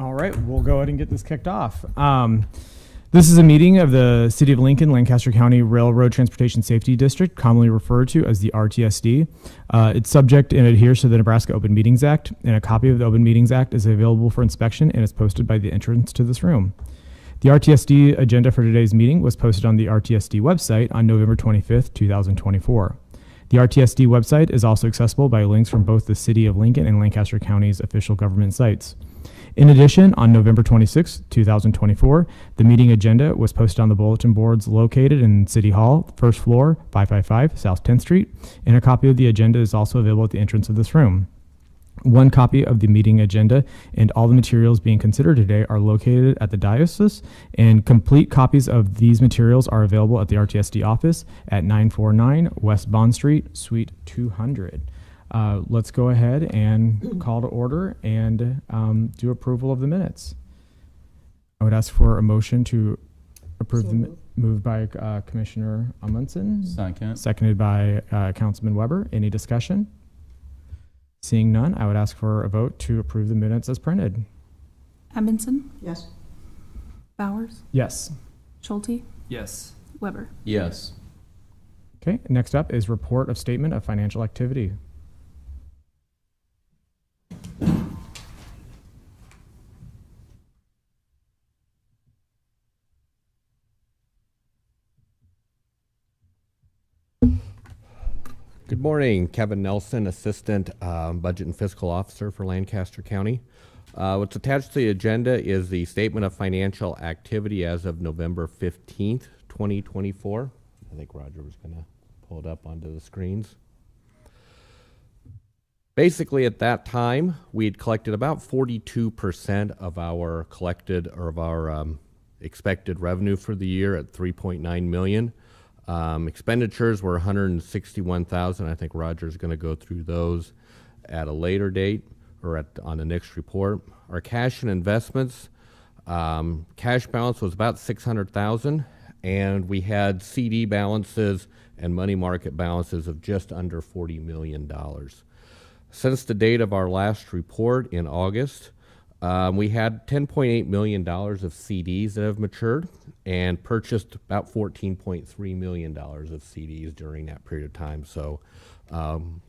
All right, we'll go ahead and get this kicked off. This is a meeting of the City of Lincoln, Lancaster County Railroad Transportation Safety District, commonly referred to as the RTSD. It's subject and adheres to the Nebraska Open Meetings Act, and a copy of the Open Meetings Act is available for inspection and is posted by the entrance to this room. The RTSD agenda for today's meeting was posted on the RTSD website on November 25th, 2024. The RTSD website is also accessible by links from both the City of Lincoln and Lancaster County's official government sites. In addition, on November 26, 2024, the meeting agenda was posted on the bulletin boards located in City Hall, first floor, 555 South 10th Street, and a copy of the agenda is also available at the entrance of this room. One copy of the meeting agenda and all the materials being considered today are located at the diocese, and complete copies of these materials are available at the RTSD office at 949 West Bond Street, Suite 200. Let's go ahead and call to order and do approval of the minutes. I would ask for a motion to approve moved by Commissioner Amundsen. Second. Seconded by Councilman Weber. Any discussion? Seeing none, I would ask for a vote to approve the minutes as printed. Amundsen? Yes. Bowers? Yes. Schulte? Yes. Weber? Yes. Okay, next up is report of statement of financial activity. Good morning, Kevin Nelson, Assistant Budget and Fiscal Officer for Lancaster County. What's attached to the agenda is the Statement of Financial Activity as of November 15th, 2024. I think Roger was going to pull it up onto the screens. Basically, at that time, we had collected about 42% of our collected or of our expected revenue for the year at $3.9 million. Expenditures were $161,000. I think Roger's going to go through those at a later date or on the next report. Our cash and investments, cash balance was about $600,000, and we had CD balances and money market balances of just under $40 million. Since the date of our last report in August, we had $10.8 million of CDs that have matured and purchased about $14.3 million of CDs during that period of time. So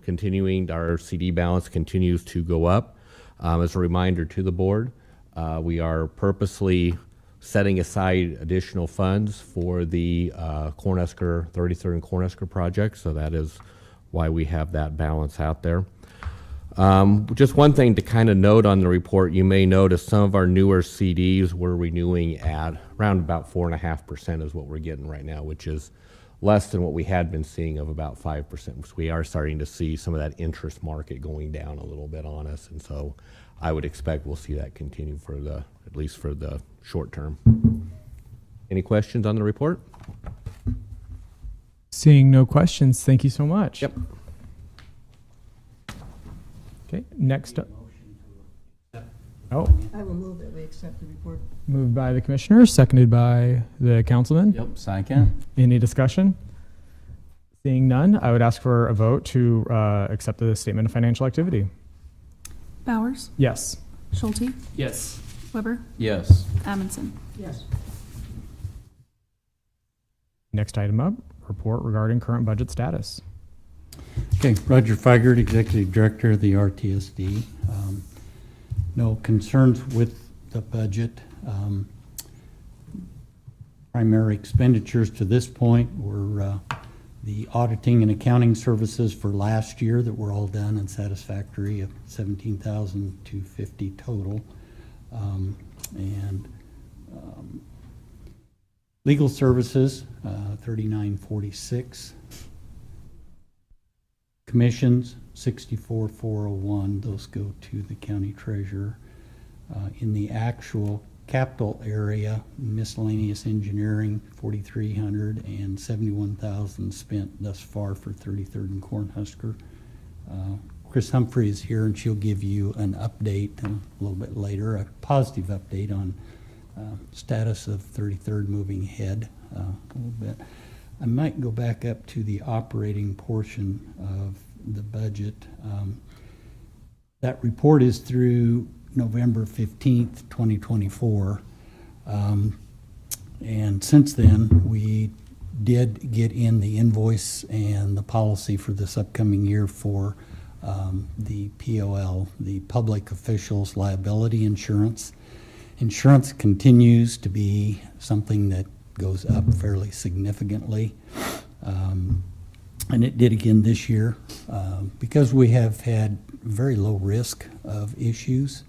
continuing, our CD balance continues to go up. As a reminder to the board, we are purposely setting aside additional funds for the Cornhusker 33rd and Cornhusker project, so that is why we have that balance out there. Just one thing to kind of note on the report, you may notice some of our newer CDs we're renewing at around about 4.5% is what we're getting right now, which is less than what we had been seeing of about 5%. So we are starting to see some of that interest market going down a little bit on us, and so I would expect we'll see that continue for at least for the short term. Any questions on the report? Seeing no questions, thank you so much. Yep. Okay, next up. Oh, I will move that we accept the report. moved by the commissioner, seconded by the councilman. Yep. Second. Any discussion? Seeing none, I would ask for a vote to accept the statement of financial activity. Bowers? Yes. Schulte? Yes. Weber? Yes. Amundsen? Yes. Next item up, report regarding current budget status. Okay, Roger Feigert, Executive Director of the RTSD. No concerns with the budget. Primary expenditures to this point were the auditing and accounting services for last year that were all done and satisfactory of $17,250 total. Legal services, $39,446. Commissions, $64,401. Those go to the county treasurer. In the actual capital area, miscellaneous engineering, $4,300, and $71,000 spent thus far for 33rd and Cornhusker. Chris Humphrey is here, and she'll give you an update a little bit later, a positive update on status of 33rd moving ahead a little bit. I might go back up to the operating portion of the budget. That report is through November 15th, 2024. And since then, we did get in the invoice and the policy for this upcoming year for the POL, the Public Officials Liability Insurance. Insurance continues to be something that goes up fairly significantly. And it did again this year. Because we have had very low risk of issues,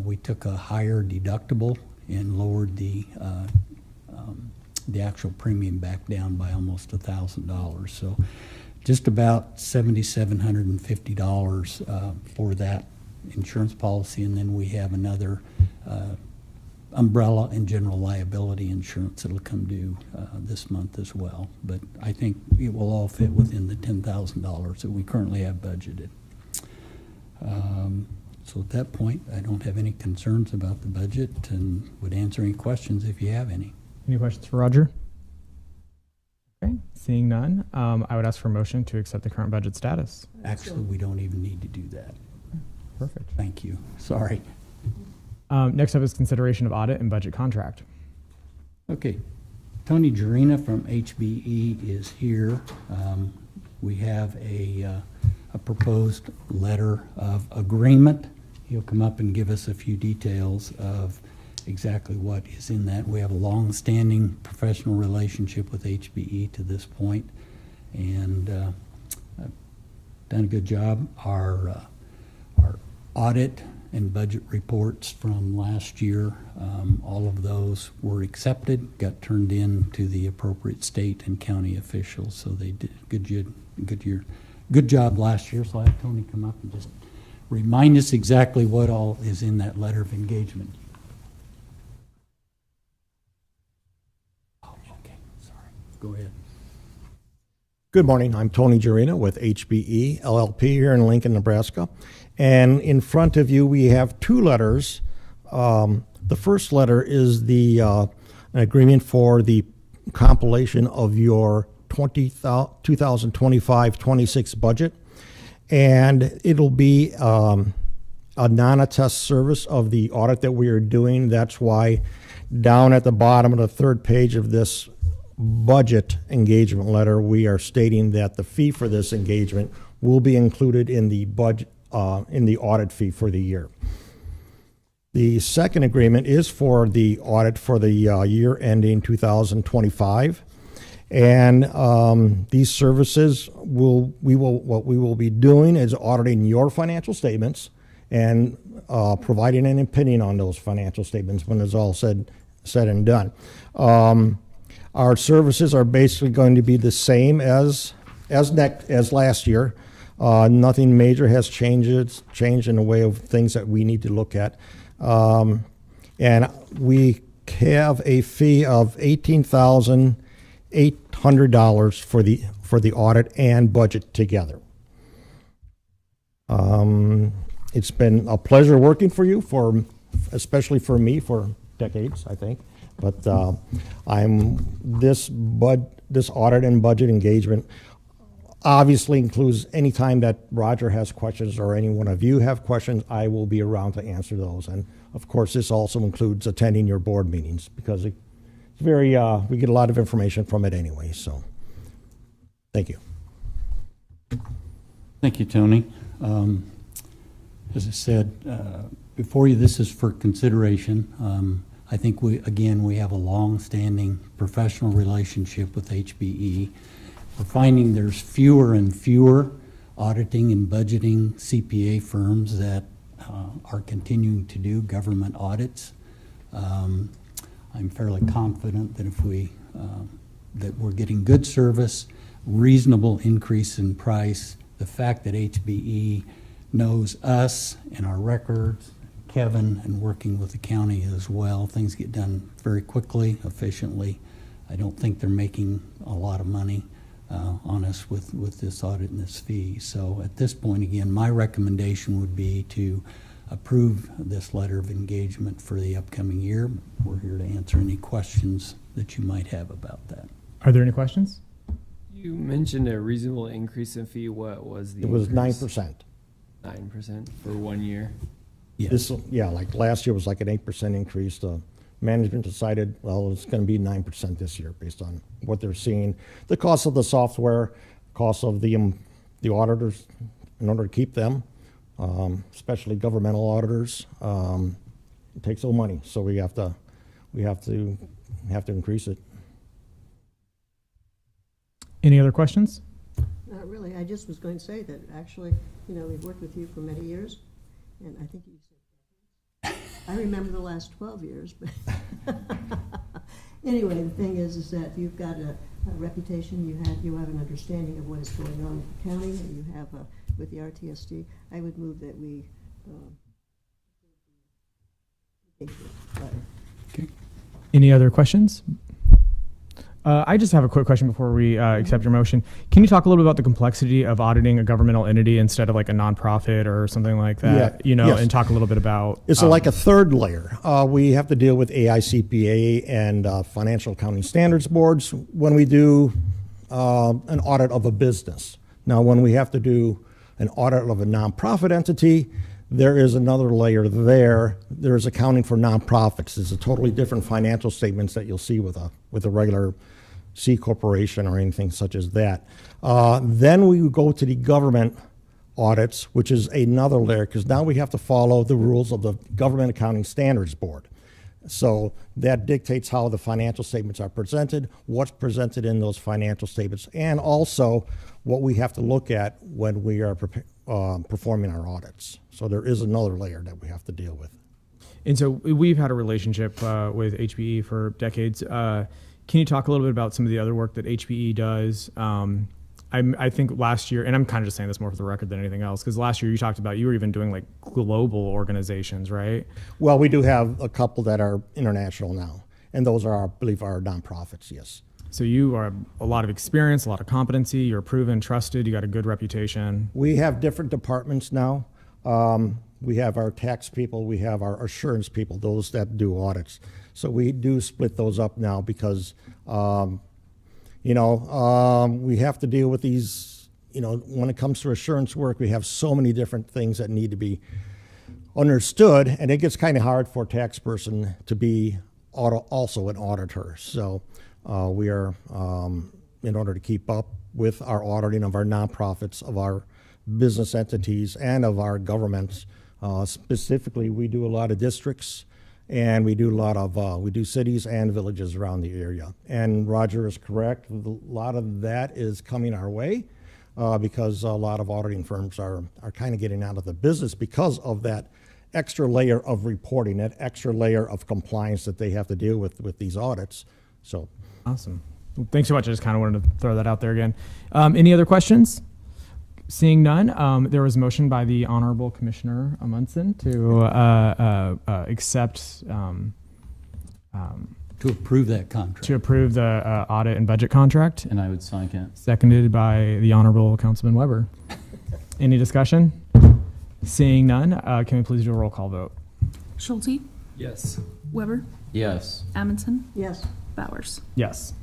we took a higher deductible and lowered the actual premium back down by almost $1,000. So just about $7,750 for that insurance policy, and then we have another umbrella and general liability insurance that'll come due this month as well. But I think it will all fit within the $10,000 that we currently have budgeted. So at that point, I don't have any concerns about the budget and would answer any questions if you have any. Any questions for Roger? Okay, seeing none, I would ask for a motion to accept the current budget status. Actually, we don't even need to do that. Perfect. Thank you. Sorry. Next up is consideration of audit and budget contract. Okay. Tony Jarina from HBE is here. We have a proposed letter of agreement. He'll come up and give us a few details of exactly what is in that. We have a long-standing professional relationship with HBE to this point, and I've done a good job. Our audit and budget reports from last year, all of those were accepted, got turned in to the appropriate state and county officials, so they did a good job last year. So I'll have Tony come up and just remind us exactly what all is in that letter of engagement. Oh, okay, sorry. Go ahead. Good morning. I'm Tony Jarina with HBE LLP here in Lincoln, Nebraska. And in front of you, we have two letters. The first letter is an agreement for the compilation of your 2025-26 budget. And it'll be a non-attest service of the audit that we are doing. That's why down at the bottom of the third page of this budget engagement letter, we are stating that the fee for this engagement will be included in the budget, in the audit fee for the year. The second agreement is for the audit for the year ending 2025. And these services what we will be doing is auditing your financial statements and providing an opinion on those financial statements when it's all said and done. Our services are basically going to be the same as last year. Nothing major has changed in the way of things that we need to look at. And we have a fee of $18,800 for the audit and budget together. It's been a pleasure working for you, especially for me, for decades, I think. But this audit and budget engagement obviously includes any time that Roger has questions or any one of you have questions. I will be around to answer those. And of course, this also includes attending your board meetings, because it's we get a lot of information from it anyway. So thank you. Thank you, Tony. As I said, before you, this is for consideration. I think we have a long-standing professional relationship with HBE. We're finding there's fewer and fewer auditing and budgeting CPA firms that are continuing to do government audits. I'm fairly confident that that we're getting good service, reasonable increase in price. The fact that HBE knows us and our records, Kevin, and working with the county as well, things get done very quickly, efficiently. I don't think they're making a lot of money on us with this audit and this fee. So at this point, again, my recommendation would be to approve this letter of engagement for the upcoming year. We're here to answer any questions that you might have about that. Are there any questions? You mentioned a reasonable increase in fee. What was the It was increase? 9%. 9% for 1 year. Yes. Yeah, like last year was like an 8% increase. The management decided, well, it's going to be 9% this year based on what they're seeing. The cost of the software, cost of the auditors in order to keep them, especially governmental auditors, it takes a little money. So we have to increase it. Any other questions? Not really. I just was going to say that actually, we've worked with you for many years, and I think you said I remember the last 12 years, but anyway, the thing is that you've got a reputation, you have an understanding of what is going on with the county, and you have with the RTSD. I would move that we take this letter. Okay. Any other questions? I just have a quick question before we accept your motion. Can you talk a little bit about the complexity of auditing a governmental entity instead of like a nonprofit or something like that? Yeah, yes. And talk a little bit about. It's like a third layer. We have to deal with AICPA and Financial Accounting Standards Boards when we do an audit of a business. Now, when we have to do an audit of a nonprofit entity, there is another layer there. There's accounting for nonprofits. It's a totally different financial statements that you'll see with a regular C corporation or anything such as that. Then we go to the government audits, which is another layer, because now we have to follow the rules of the Government Accounting Standards Board. So that dictates how the financial statements are presented, what's presented in those financial statements, and also what we have to look at when we are performing our audits. So there is another layer that we have to deal with. And so we've had a relationship with HPE for decades. Can you talk a little bit about some of the other work that HPE does? I think last year, and I'm kind of just saying this more for the record than anything else, because last year you talked about you were even doing like global organizations, right? Well, we do have a couple that are international now, and those are, I believe, our nonprofits, yes. So you are a lot of experience, a lot of competency, you're proven, trusted, you got a good reputation. We have different departments now. We have our tax people, we have our assurance people, those that do audits. So we do split those up now because, we have to deal with these, when it comes to assurance work, we have so many different things that need to be understood, and it gets kind of hard for a tax person to be also an auditor. So we are, in order to keep up with our auditing of our nonprofits, of our business entities, and of our governments. Specifically, we do a lot of districts, and we do a lot of we do cities and villages around the area. And Roger is correct; a lot of that is coming our way because a lot of auditing firms are kind of getting out of the business because of that extra layer of reporting, that extra layer of compliance that they have to deal with these audits. So awesome. Well, thanks so much. I just kind of wanted to throw that out there again. Any other questions? Seeing none, there was a motion by the Honorable Commissioner Amundsen to accept To approve that contract. to approve the audit and budget contract, And I would second. seconded by the Honorable Councilman Weber. Any discussion? Seeing none, can we please do a roll call vote? Schulte, Yes. Weber, Yes. Amundson, Yes, Bowers. Yes.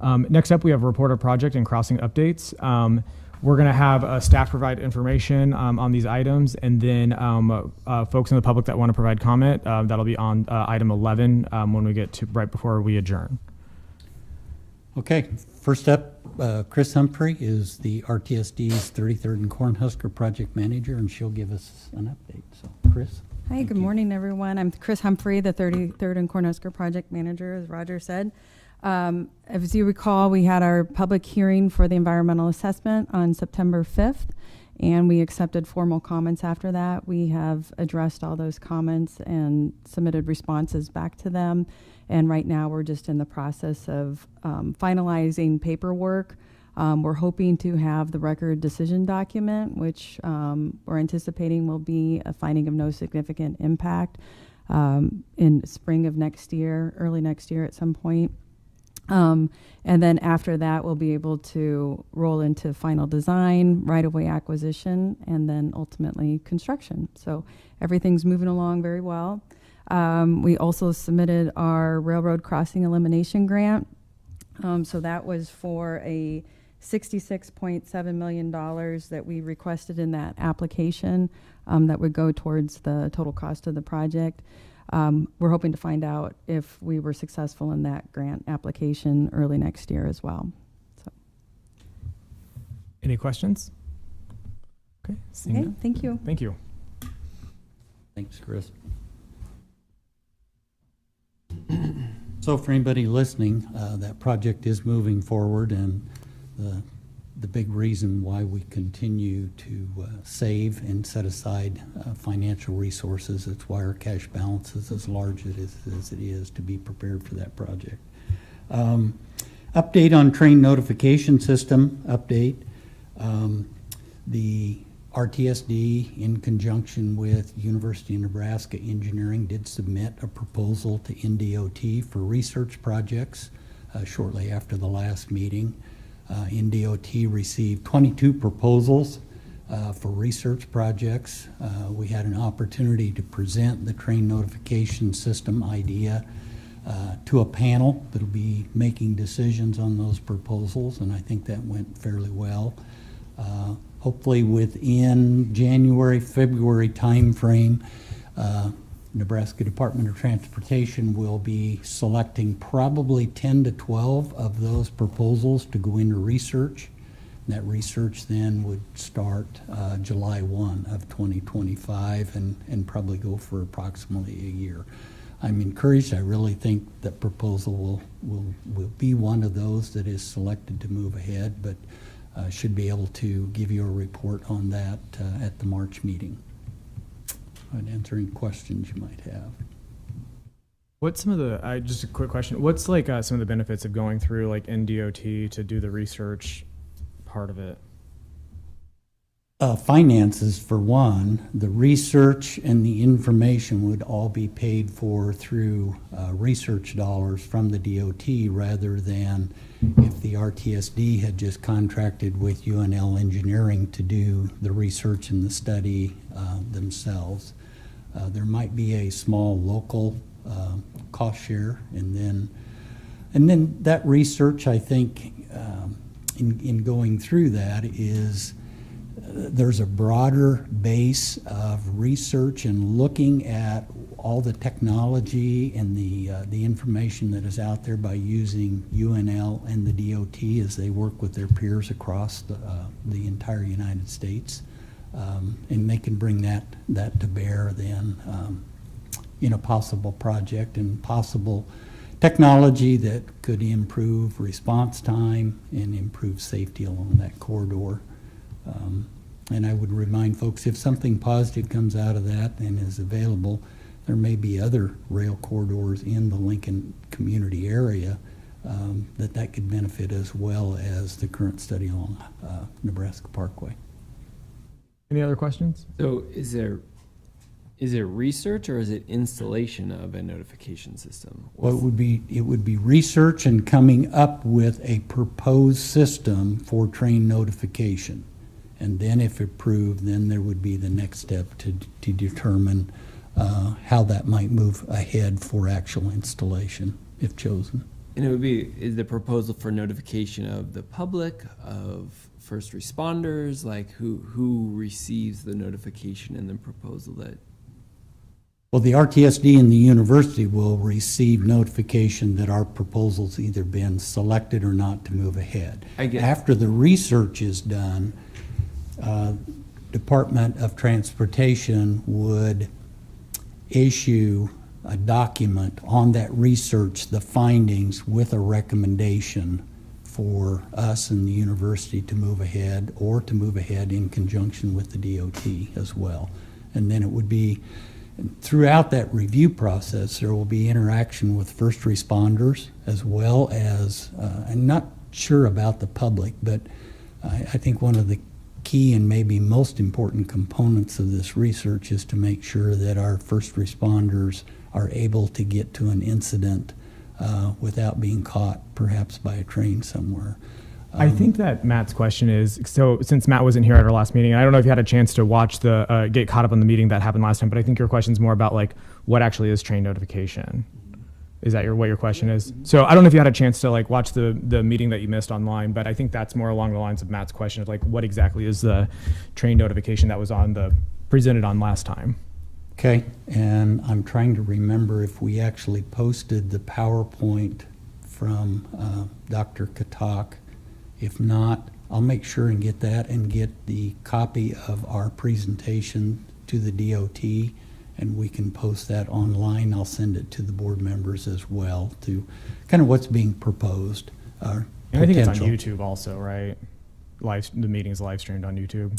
Next up, we have report of project and crossing updates. We're going to have staff provide information on these items, and then folks in the public that want to provide comment, that'll be on item 11 when we get to right before we adjourn. Okay, first up, Chris Humphrey is the RTSD's 33rd and Cornhusker project manager, and she'll give us an update. So, Chris. Hi, good morning, everyone. I'm Chris Humphrey, the 33rd and Cornhusker project manager, as Roger said. As you recall, we had our public hearing for the environmental assessment on September 5th, and we accepted formal comments after that. We have addressed all those comments and submitted responses back to them. And right now, we're just in the process of finalizing paperwork. We're hoping to have the record decision document, which we're anticipating will be a finding of no significant impact in spring of next year, early next year at some point. And then after that, we'll be able to roll into final design, right-of-way acquisition, and then ultimately construction. So everything's moving along very well. We also submitted our railroad crossing elimination grant. So that was for a $66.7 million that we requested in that application that would go towards the total cost of the project. We're hoping to find out if we were successful in that grant application early next year as well. So, Any questions? Okay. Seeing okay, none. thank you. Thank you. Thanks, Chris. So for anybody listening, that project is moving forward, and the big reason why we continue to save and set aside financial resources, that's why our cash balance is as large as it is to be prepared for that project. Update on train notification system update. The RTSD, in conjunction with University of Nebraska Engineering, did submit a proposal to NDOT for research projects shortly after the last meeting. NDOT received 22 proposals for research projects. We had an opportunity to present the train notification system idea to a panel that'll be making decisions on those proposals, and I think that went fairly well. Hopefully within January, February timeframe, Nebraska Department of Transportation will be selecting probably 10 to 12 of those proposals to go into research. And that research then would start July 1 of 2025 and probably go for approximately a year. I'm encouraged. I really think that proposal will be one of those that is selected to move ahead, but should be able to give you a report on that at the March meeting. I'd answer any questions you might have. What's some of the, just a quick question, what's like some of the benefits of going through like NDOT to do the research part of it? Finances, for one. The research and the information would all be paid for through research dollars from the DOT, rather than if the RTSD had just contracted with UNL Engineering to do the research and the study themselves. There might be a small local cost share, and then that research, I think, in going through that is there's a broader base of research and looking at all the technology and the information that is out there by using UNL and the DOT as they work with their peers across the entire United States. And they can bring that to bear then in a possible project and possible technology that could improve response time and improve safety along that corridor. And I would remind folks, if something positive comes out of that and is available, there may be other rail corridors in the Lincoln community area that could benefit, as well as the current study along Nebraska Parkway. Any other questions? So is it research or is it installation of a notification system? Well, it would be research and coming up with a proposed system for train notification. And then if approved, then there would be the next step to determine how that might move ahead for actual installation, if chosen. And it would be, is the proposal for notification of the public, of first responders, like who receives the notification and the proposal that? Well, the RTSD and the university will receive notification that our proposal's either been selected or not to move ahead. After the research is done, Department of Transportation would issue a document on that research, the findings, with a recommendation for us and the university to move ahead, or to move ahead in conjunction with the DOT as well. And then it would be, throughout that review process, there will be interaction with first responders, as well as, I'm not sure about the public, but I think one of the key and maybe most important components of this research is to make sure that our first responders are able to get to an incident without being caught perhaps by a train somewhere. I think that Matt's question is, so since Matt wasn't here at our last meeting, I don't know if you had a chance to watch get caught up on the meeting that happened last time, but I think your question's more about like what actually is train notification. Is that what your question is? So I don't know if you had a chance to like watch the meeting that you missed online, but I think that's more along the lines of Matt's question of like what exactly is the train notification that was presented on last time. Okay, and I'm trying to remember if we actually posted the PowerPoint from Dr. Katak. If not, I'll make sure and get that and get the copy of our presentation to the DOT, and we can post that online. I'll send it to the board members as well to kind of what's being proposed. And I think it's on potential. YouTube also, right? The meeting's live streamed on YouTube.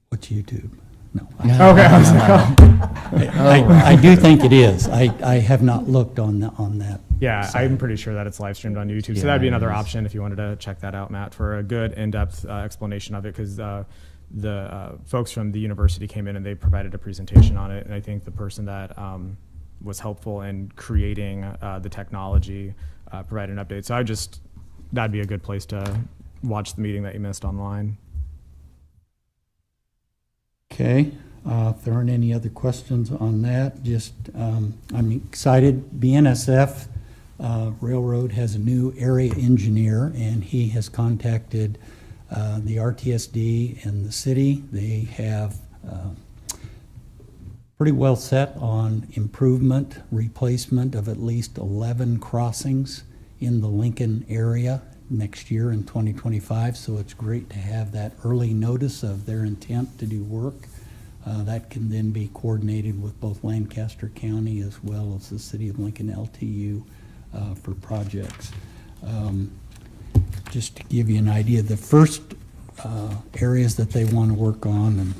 What's YouTube? No. Okay. I was like, oh. I do think it is. I have not looked on that. Yeah, side. I'm pretty sure that it's live streamed on YouTube. Yeah, So that'd be it another is. option if you wanted to check that out, Matt, for a good in-depth explanation of it, because the folks from the university came in and they provided a presentation on it. And I think the person that was helpful in creating the technology provided an update. So that'd be a good place to watch the meeting that you missed online. Okay, if there aren't any other questions on that, just, I'm excited. BNSF Railroad has a new area engineer, and he has contacted the RTSD and the city. They have pretty well set on improvement, replacement of at least 11 crossings in the Lincoln area next year in 2025, so it's great to have that early notice of their intent to do work. That can then be coordinated with both Lancaster County as well as the City of Lincoln LTU for projects. Just to give you an idea, the first areas that they want to work on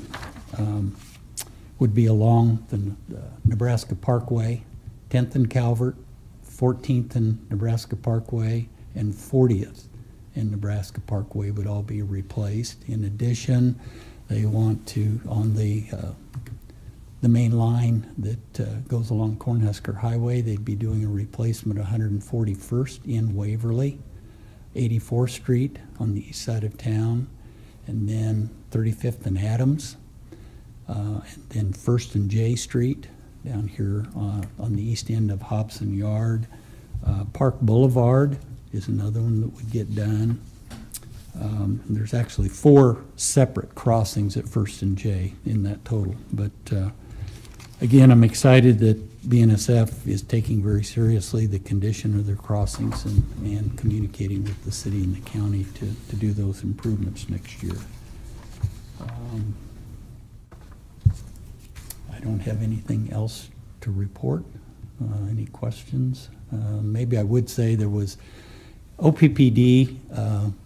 would be along the Nebraska Parkway, 10th and Calvert, 14th and Nebraska Parkway, and 40th and Nebraska Parkway would all be replaced. In addition, they want to, on the main line that goes along Cornhusker Highway, they'd be doing a replacement of 141st in Waverly, 84th Street on the east side of town, and then 35th and Adams, and then 1st and J Street down here on the east end of Hobson Yard. Park Boulevard is another one that would get done. There's actually 4 separate crossings at 1st and J in that total. But again, I'm excited that BNSF is taking very seriously the condition of their crossings and communicating with the city and the county to do those improvements next year. I don't have anything else to report. Any questions? Maybe I would say there was OPPD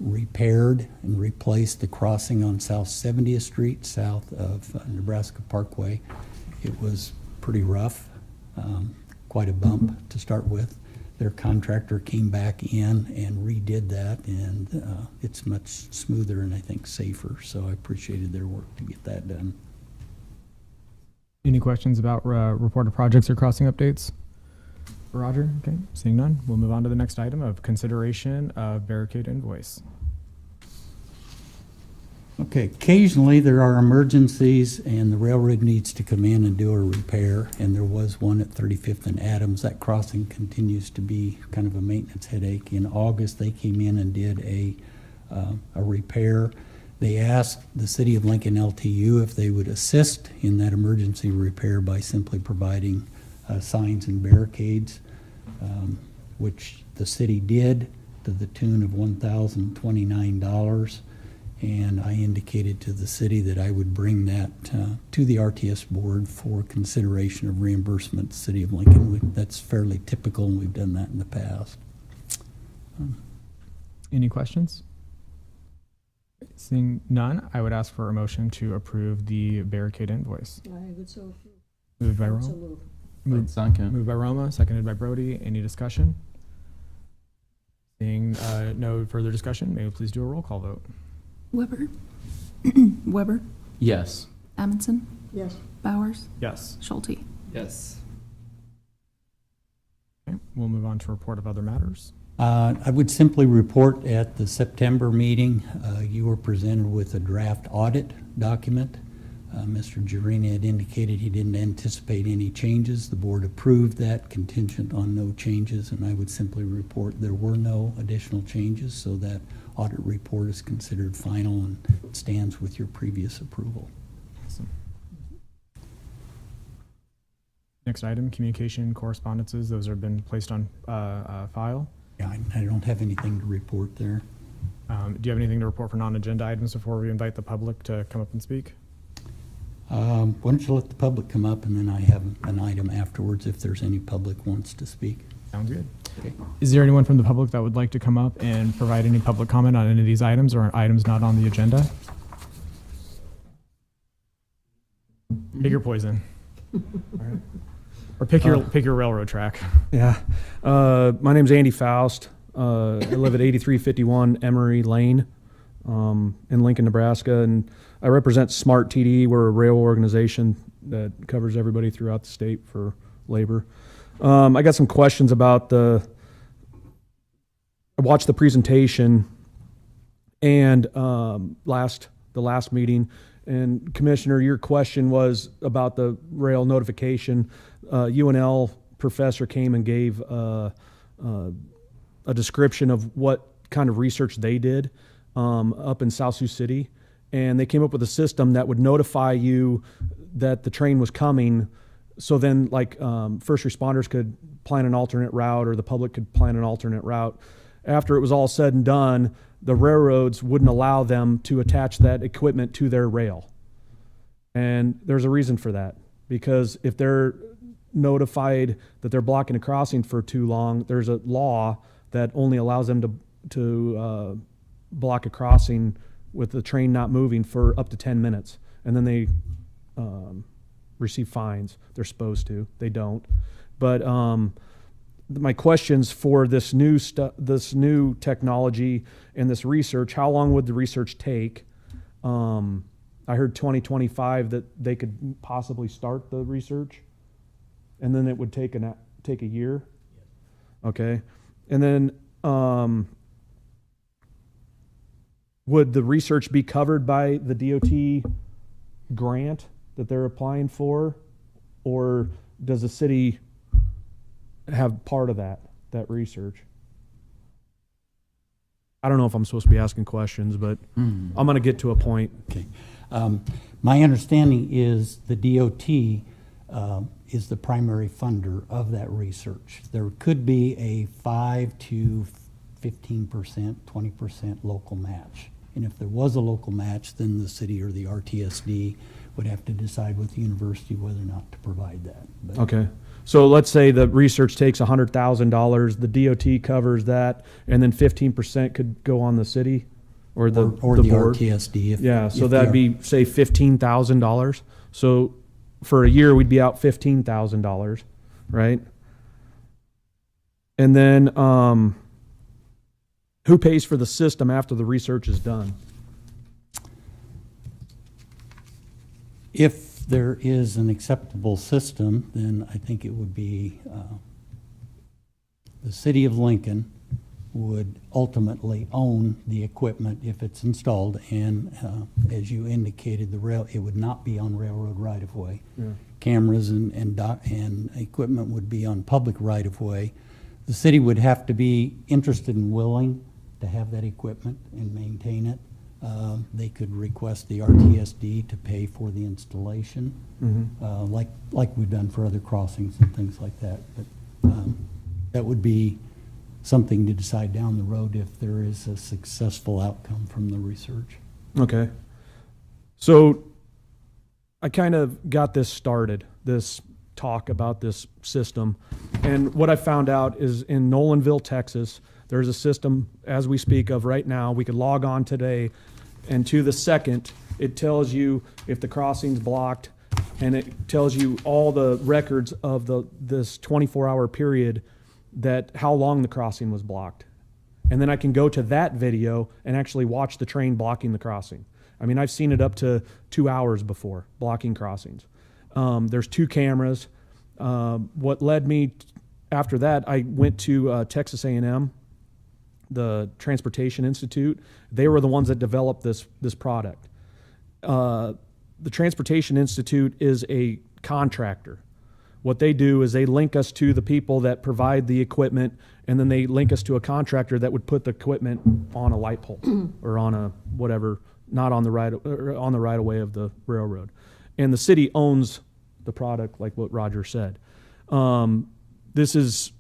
repaired and replaced the crossing on South 70th Street, south of Nebraska Parkway. It was pretty rough, quite a bump to start with. Their contractor came back in and redid that, and it's much smoother and I think safer, so I appreciated their work to get that done. Any questions about reported projects or crossing updates? Roger? Okay, seeing none, we'll move on to the next item of consideration of barricade invoice. Okay, occasionally there are emergencies and the railroad needs to come in and do a repair, and there was one at 35th and Adams. That crossing continues to be kind of a maintenance headache. In August, they came in and did a repair. They asked the City of Lincoln LTU if they would assist in that emergency repair by simply providing signs and barricades, which the city did to the tune of $1,029. And I indicated to the city that I would bring that to the RTS board for consideration of reimbursement to the City of Lincoln. That's fairly typical, and we've done that in the past. Any questions? Seeing none, I would ask for a motion to approve the barricade invoice. I would so approve. Moved by So Roma. move. Moved by Roma, seconded by Brody. Any discussion? Seeing no further discussion, may we please do a roll call vote? Weber. Weber. Yes. Amundson. Yes. Bowers. Yes. Schulte. Yes. Okay, we'll move on to report of other matters. I would simply report at the September meeting, you were presented with a draft audit document. Mr. Girina had indicated he didn't anticipate any changes. The board approved that contingent on no changes, and I would simply report there were no additional changes, so that audit report is considered final and stands with your previous approval. Awesome. Next item, communication correspondences. Those have been placed on file. Yeah, I don't have anything to report there. Do you have anything to report for non-agenda items before we invite the public to come up and speak? Why don't you let the public come up, and then I have an item afterwards if there's any public wants to speak. Sounds good. Okay. Is there anyone from the public that would like to come up and provide any public comment on any of these items or items not on the agenda? Pick your poison. All right. Or pick your railroad track. Yeah. My name's Andy Faust. I live at 8351 Emery Lane in Lincoln, Nebraska, and I represent Smart TD. We're a rail organization that covers everybody throughout the state for labor. I got some questions about I watched the presentation and the last meeting, and Commissioner, your question was about the rail notification. UNL professor came and gave a description of what kind of research they did up in South Sioux City, and they came up with a system that would notify you that the train was coming. So then, like, first responders could plan an alternate route, or the public could plan an alternate route. After it was all said and done, the railroads wouldn't allow them to attach that equipment to their rail. And there's a reason for that, because if they're notified that they're blocking a crossing for too long, there's a law that only allows them to block a crossing with the train not moving for up to 10 minutes. And then they receive fines. They're supposed to. They don't. But my questions for this new technology and this research, how long would the research take? I heard 2025 that they could possibly start the research, and then it would take a year. Okay. And then would the research be covered by the DOT grant that they're applying for, or does the city have part of that research? I don't know if I'm supposed to be asking questions, but I'm going to get to a point. Okay. My understanding is the DOT is the primary funder of that research. There could be a 5 to 15%, 20% local match. And if there was a local match, then the city or the RTSD would have to decide with the university whether or not to provide that. But Okay. So let's say the research takes $100,000, the DOT covers that, and then 15% could go on the city or the or the the board. RTSD. Yeah, so if that'd they are- be, say, $15,000. So for a year, we'd be out $15,000, right? And then who pays for the system after the research is done? If there is an acceptable system, then I think it would be the city of Lincoln would ultimately own the equipment if it's installed, and as you indicated, it would not be on railroad right-of-way. Yeah. Cameras and equipment would be on public right-of-way. The city would have to be interested and willing to have that equipment and maintain it. They could request the RTSD to pay for the installation, like we've done for other crossings and things like that. But that would be something to decide down the road if there is a successful outcome from the research. Okay. So I kind of got this started, this talk about this system. And what I found out is in Nolanville, Texas, there's a system as we speak of right now. We could log on today, and to the second, it tells you if the crossing's blocked, and it tells you all the records of this 24-hour period, that how long the crossing was blocked. And then I can go to that video and actually watch the train blocking the crossing. I mean, I've seen it up to 2 hours before, blocking crossings. There's 2 cameras. What led me after that, I went to Texas A&M, the Transportation Institute. They were the ones that developed this product. the Transportation Institute is a contractor. What they do is they link us to the people that provide the equipment, and then they link us to a contractor that would put the equipment on a light pole or on a whatever, not on the right of way of the railroad. And the city owns the product, like what Roger said. This is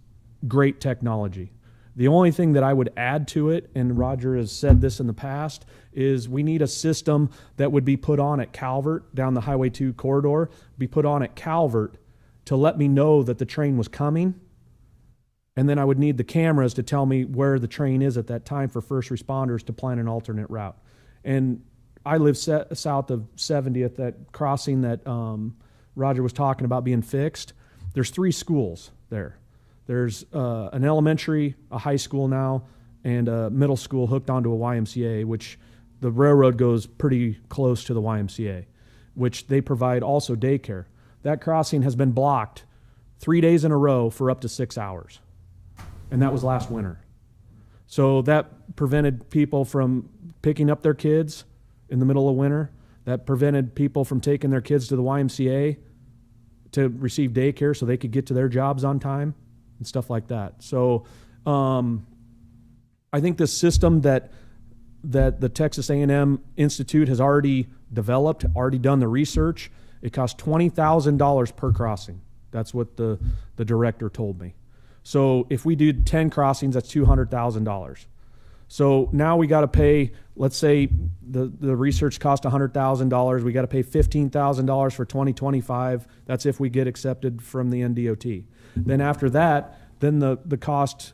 great technology. The only thing that I would add to it, and Roger has said this in the past, is we need a system that would be put on at Calvert, down the Highway 2 corridor, be put on at Calvert to let me know that the train was coming. And then I would need the cameras to tell me where the train is at that time for first responders to plan an alternate route. And I live south of 70th, that crossing that Roger was talking about being fixed. There's 3 schools there. There's an elementary, a high school now, and a middle school hooked onto a YMCA, which the railroad goes pretty close to the YMCA, which they provide also daycare. That crossing has been blocked 3 days in a row for up to 6 hours. And that was last winter. So that prevented people from picking up their kids in the middle of winter. That prevented people from taking their kids to the YMCA to receive daycare so they could get to their jobs on time and stuff like that. So I think the system that the Texas A&M Institute has already developed, already done the research, it costs $20,000 per crossing. That's what the director told me. So if we do 10 crossings, that's $200,000. So now we got to pay, let's say the research cost $100,000. We got to pay $15,000 for 2025. That's if we get accepted from the NDOT. Then after that, then the cost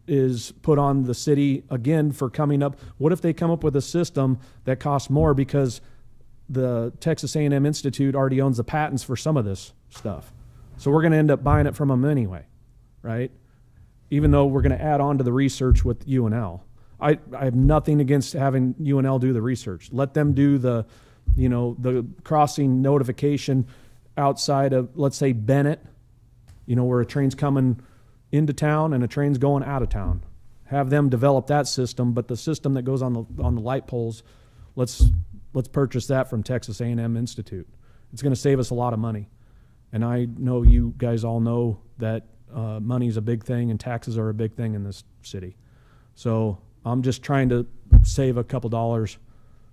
is put on the city again for coming up. What if they come up with a system that costs more because the Texas A&M Institute already owns the patents for some of this stuff? So we're going to end up buying it from them anyway, right? Even though we're going to add on to the research with UNL. I have nothing against having UNL do the research. Let them do the crossing notification outside of, let's say, Bennett, where a train's coming into town and a train's going out of town. Have them develop that system, but the system that goes on the light poles, let's purchase that from Texas A&M Institute. It's going to save us a lot of money. And I know you guys all know that money is a big thing and taxes are a big thing in this city. So I'm just trying to save a couple dollars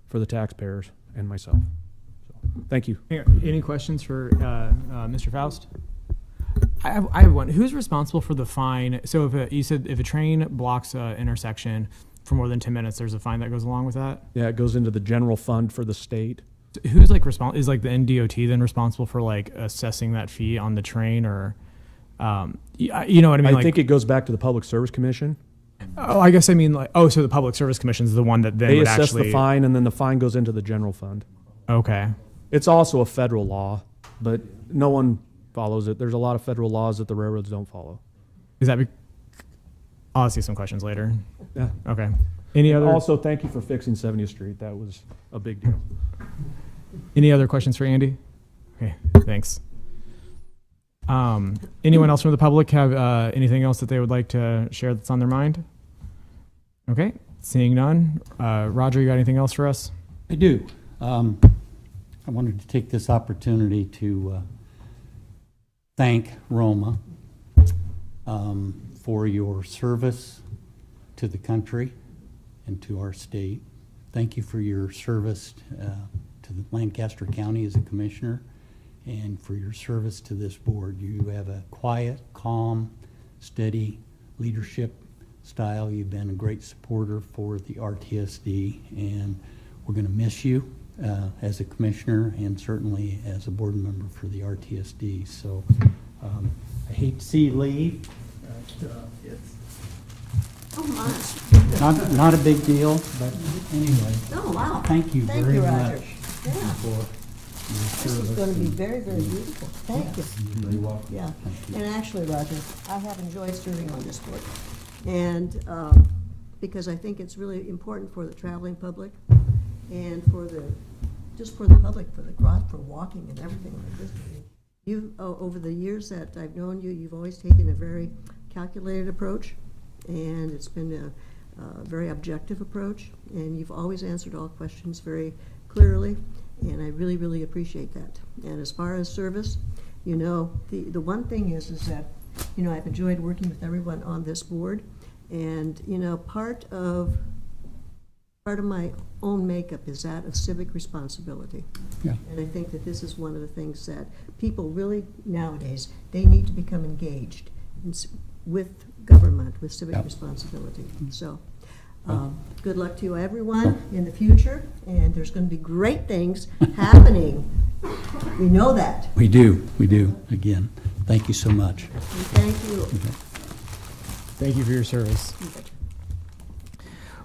for the taxpayers and myself. So, thank you. Any questions for Mr. Faust? I have one. Who's responsible for the fine? So you said if a train blocks an intersection for more than 10 minutes, there's a fine that goes along with that? Yeah, it goes into the general fund for the state. Who's is the NDOT then responsible for assessing that fee on the train, or you know what I mean? I think it goes back to the Public Service Commission. Oh, I guess I mean so the Public Service Commission is the one that then they would assess actually the fine, and then the fine goes into the general fund. Okay. It's also a federal law, but no one follows it. There's a lot of federal laws that the railroads don't follow. Is that? I'll ask you some questions later. Yeah. Okay. Any other? Also, thank you for fixing 70th Street. That was a big deal. Any other questions for Andy? Okay. Thanks. Anyone else from the public have anything else that they would like to share that's on their mind? Okay. Seeing none. Roger, you got anything else for us? I do. I wanted to take this opportunity to thank Roma for your service to the country and to our state. Thank you for your service to the Lancaster County as a commissioner, and for your service to this board. You have a quiet, calm, steady leadership style. You've been a great supporter for the RTSD, and we're going to miss you as a commissioner and certainly as a board member for the RTSD. So I hate to see you leave. It's not a big deal, but anyway. Oh, wow. Thank you very Roger. much Yeah. for your This is service. going to be very, very beautiful. Thank you. You're very welcome. Yeah, Thank you. and actually, Roger, I have enjoyed serving on this board. And because I think it's really important for the traveling public and for the public, for the crowd, for walking and everything like this. You, over the years that I've known you, you've always taken a very calculated approach, and it's been a very objective approach, and you've always answered all questions very clearly. And I really, really appreciate that. And as far as service, you know, the one thing is that, you know, I've enjoyed working with everyone on this board. And, you know, part of my own makeup is that of civic responsibility. Yeah. And I think that this is one of the things that people really nowadays, they need to become engaged with government, with civic Yep. responsibility. So, good luck to you, everyone, in the future, and there's going to be great things happening. We know that. We do. Again, thank you so much. And thank you. Thank you for your service.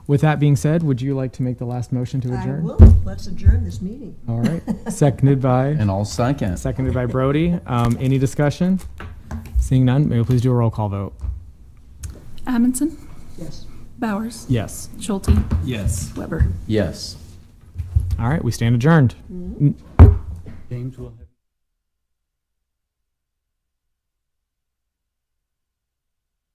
With that being said, would you like to make the last motion to I adjourn? will. Let's adjourn this meeting. All right. Seconded by And I'll second. Brody. Any discussion? Seeing none, may we please do a roll call vote? Amundson, Yes. Bowers, Yes. Schulte, Yes. Weber. Yes. All right, we stand adjourned. James will have.